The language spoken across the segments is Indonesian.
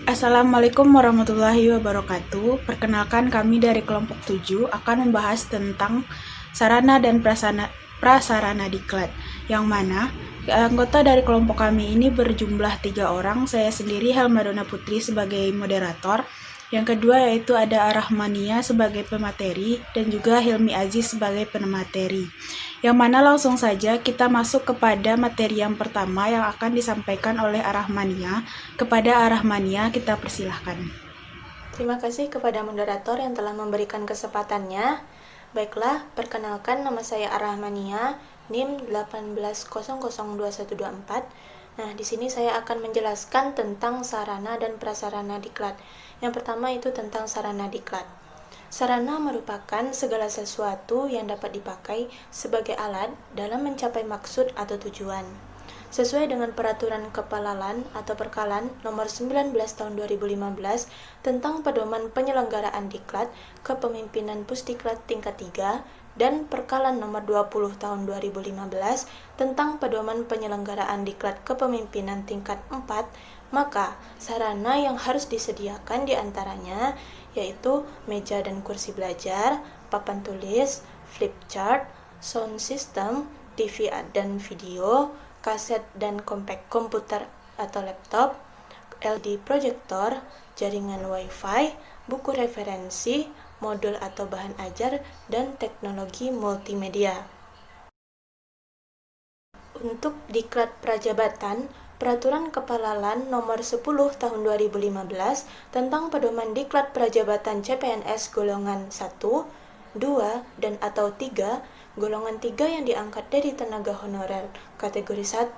Assalamualaikum warahmatullahi wabarakatuh. Perkenalkan, kami dari kelompok 7 akan membahas tentang sarana dan prasarana diklat, yang mana anggota dari kelompok kami ini berjumlah 3 orang. Saya sendiri Helmadona Putri sebagai moderator. Yang kedua yaitu ada Arahmania sebagai pemateri dan juga Hilmi Aziz sebagai pemateri. Yang mana langsung saja kita masuk kepada materi yang pertama yang akan disampaikan oleh Arahmania. Kepada Arahmania kita persilahkan. Terima kasih kepada moderator yang telah memberikan kesempatannya. Baiklah, perkenalkan, nama saya Arahmania, NIM 18002124. Nah, di sini saya akan menjelaskan tentang sarana dan prasarana diklat. Yang pertama itu tentang sarana diklat. Sarana merupakan segala sesuatu yang dapat dipakai sebagai alat dalam mencapai maksud atau tujuan. Sesuai dengan Peraturan Kepalalan atau Perkalan Nomor 19 Tahun 2015 tentang Pedoman Penyelenggaraan Diklat Kepemimpinan Pusdiklat Tingkat 3 dan Perkalan Nomor 20 Tahun 2015 tentang Pedoman Penyelenggaraan Diklat Kepemimpinan Tingkat 4, maka sarana yang harus disediakan diantaranya yaitu meja dan kursi belajar, papan tulis, flip chart, sound system, TV dan video, kaset dan komputer atau laptop, LED proyektor, jaringan WiFi, buku referensi, modul atau bahan ajar, dan teknologi multimedia. Untuk diklat prajabatan, Peraturan Kepalalan Nomor 10 Tahun 2015 tentang Pedoman Diklat Prajabatan CPNS golongan 1, 2, dan atau 3, golongan 3 yang diangkat dari tenaga honorer kategori 1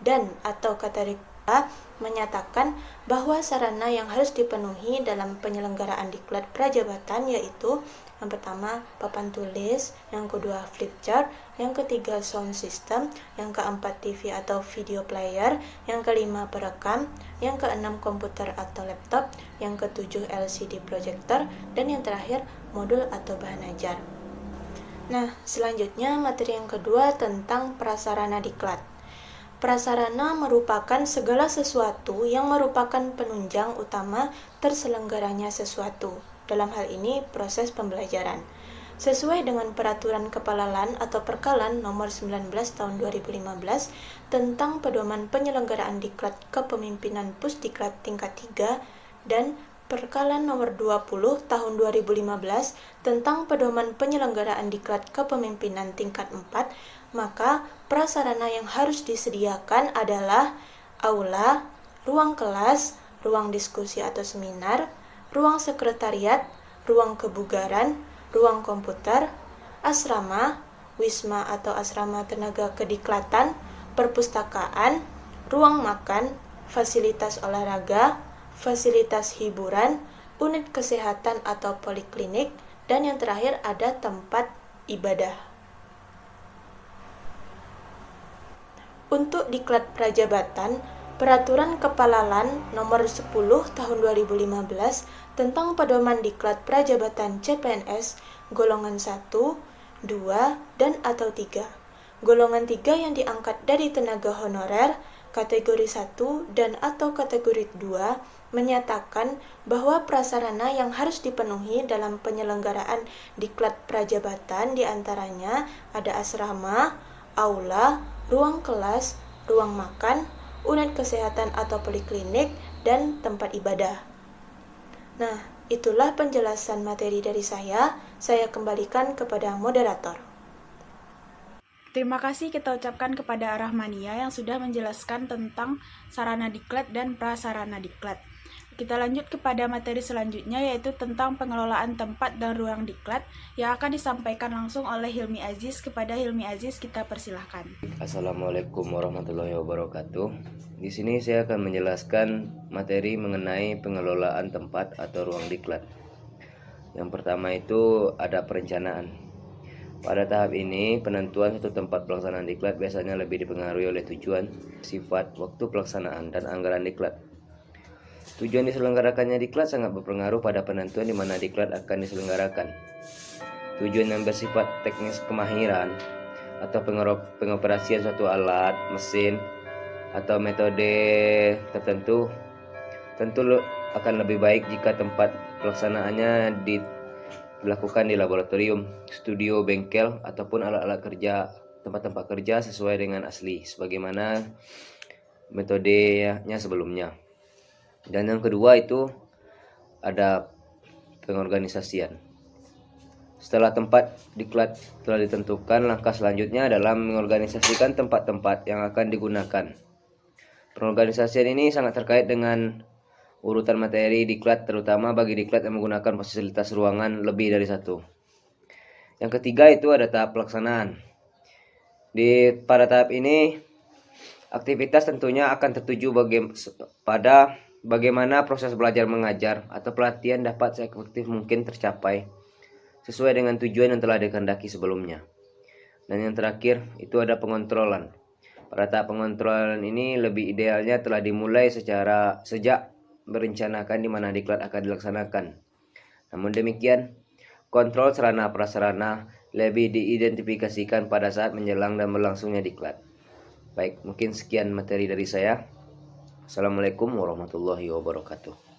dan atau kategori A menyatakan bahwa sarana yang harus dipenuhi dalam penyelenggaraan diklat prajabatan yaitu yang pertama papan tulis, yang kedua flip chart, yang ketiga sound system, yang keempat TV atau video player, yang kelima perekam, yang keenam komputer atau laptop, yang ketujuh LCD projector, dan yang terakhir modul atau bahan ajar. Nah, selanjutnya materi yang kedua tentang prasarana diklat. Prasarana merupakan segala sesuatu yang merupakan penunjang utama terselenggaranya sesuatu. Dalam hal ini, proses pembelajaran. Sesuai dengan Peraturan Kepalalan atau Perkalan Nomor 19 Tahun 2015 tentang Pedoman Penyelenggaraan Diklat Kepemimpinan Pusdiklat Tingkat 3 dan Perkalan Nomor 20 Tahun 2015 tentang Pedoman Penyelenggaraan Diklat Kepemimpinan Tingkat 4, maka prasarana yang harus disediakan adalah aula, ruang kelas, ruang diskusi atau seminar, ruang sekretariat, ruang kebugaran, ruang komputer, asrama, wisma atau asrama tenaga kediklatan, perpustakaan, ruang makan, fasilitas olahraga, fasilitas hiburan, unit kesehatan atau poliklinik, dan yang terakhir ada tempat ibadah. Untuk diklat prajabatan, Peraturan Kepalalan Nomor 10 Tahun 2015 tentang Pedoman Diklat Prajabatan CPNS golongan 1, 2, dan atau 3. Golongan 3 yang diangkat dari tenaga honorer kategori 1 dan atau kategori 2 menyatakan bahwa prasarana yang harus dipenuhi dalam penyelenggaraan diklat prajabatan diantaranya ada asrama, aula, ruang kelas, ruang makan, unit kesehatan atau poliklinik, dan tempat ibadah. Nah, itulah penjelasan materi dari saya. Saya kembalikan kepada moderator. Terima kasih kita ucapkan kepada Arahmania yang sudah menjelaskan tentang sarana diklat dan prasarana diklat. Kita lanjut kepada materi selanjutnya yaitu tentang pengelolaan tempat dan ruang diklat yang akan disampaikan langsung oleh Hilmi Aziz. Kepada Hilmi Aziz kita persilahkan. Assalamualaikum warahmatullahi wabarakatuh. Di sini saya akan menjelaskan materi mengenai pengelolaan tempat atau ruang diklat. Yang pertama itu ada perencanaan. Pada tahap ini, penentuan satu tempat pelaksanaan diklat biasanya lebih dipengaruhi oleh tujuan, sifat, waktu pelaksanaan, dan anggaran diklat. Tujuan diselenggarakannya diklat sangat berpengaruh pada penentuan di mana diklat akan diselenggarakan. Tujuan yang bersifat teknis kemahiran atau pengoperasian suatu alat, mesin, atau metode tertentu akan lebih baik jika tempat pelaksanaannya dilakukan di laboratorium, studio, bengkel, ataupun alat-alat kerja, tempat-tempat kerja sesuai dengan asli, sebagaimana metodenya sebelumnya. Dan yang kedua itu ada pengorganisasian. Setelah tempat diklat telah ditentukan, langkah selanjutnya adalah mengorganisasikan tempat-tempat yang akan digunakan. Pengorganisasian ini sangat terkait dengan urutan materi diklat, terutama bagi diklat yang menggunakan fasilitas ruangan lebih dari satu. Yang ketiga itu ada tahap pelaksanaan. Pada tahap ini, aktivitas tentunya akan tertuju pada bagaimana proses belajar mengajar atau pelatihan dapat seefektif mungkin tercapai sesuai dengan tujuan yang telah dikehendaki sebelumnya. Dan yang terakhir itu ada pengontrolan. Pada tahap pengontrolan ini lebih idealnya telah dimulai sejak merencanakan di mana diklat akan dilaksanakan. Namun demikian, kontrol sarana prasarana lebih diidentifikasikan pada saat menjelang dan berlangsungnya diklat. Baik, mungkin sekian materi dari saya. Assalamualaikum warahmatullahi wabarakatuh.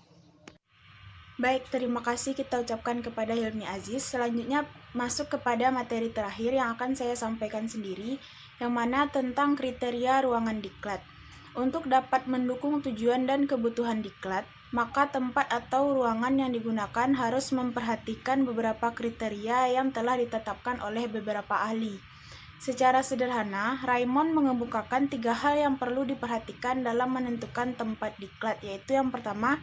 Baik, terima kasih kita ucapkan kepada Hilmi Aziz. Selanjutnya masuk kepada materi terakhir yang akan saya sampaikan sendiri, yang mana tentang kriteria ruangan diklat. Untuk dapat mendukung tujuan dan kebutuhan diklat, maka tempat atau ruangan yang digunakan harus memperhatikan beberapa kriteria yang telah ditetapkan oleh beberapa ahli. Secara sederhana, Raymond mengemukakan 3 hal yang perlu diperhatikan dalam menentukan tempat diklat, yaitu yang pertama,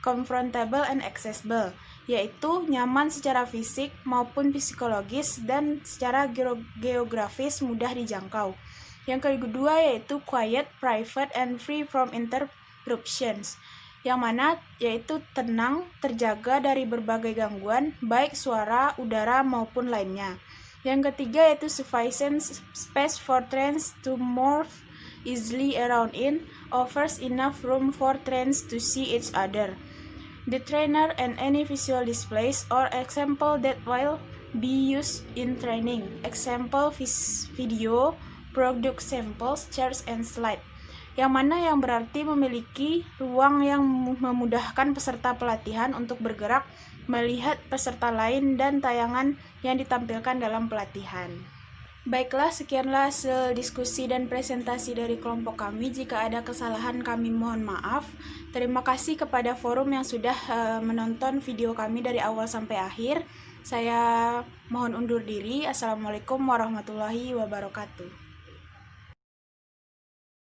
comfortable and accessible, yaitu nyaman secara fisik maupun psikologis dan secara geografis mudah dijangkau. Yang kedua yaitu quiet, private, and free from interruptions, yang mana yaitu tenang, terjaga dari berbagai gangguan, baik suara, udara, maupun lainnya. Yang ketiga yaitu sufficient space for trains to move easily around in, offers enough room for trains to see each other, the trainer, and any visual displays or example that will be used in training, example video, product samples, charts, and slide, yang mana yang berarti memiliki ruang yang memudahkan peserta pelatihan untuk bergerak, melihat peserta lain, dan tayangan yang ditampilkan dalam pelatihan. Baiklah, sekianlah hasil diskusi dan presentasi dari kelompok kami. Jika ada kesalahan kami mohon maaf. Terima kasih kepada forum yang sudah menonton video kami dari awal sampai akhir. Saya mohon undur diri. Assalamualaikum warahmatullahi wabarakatuh.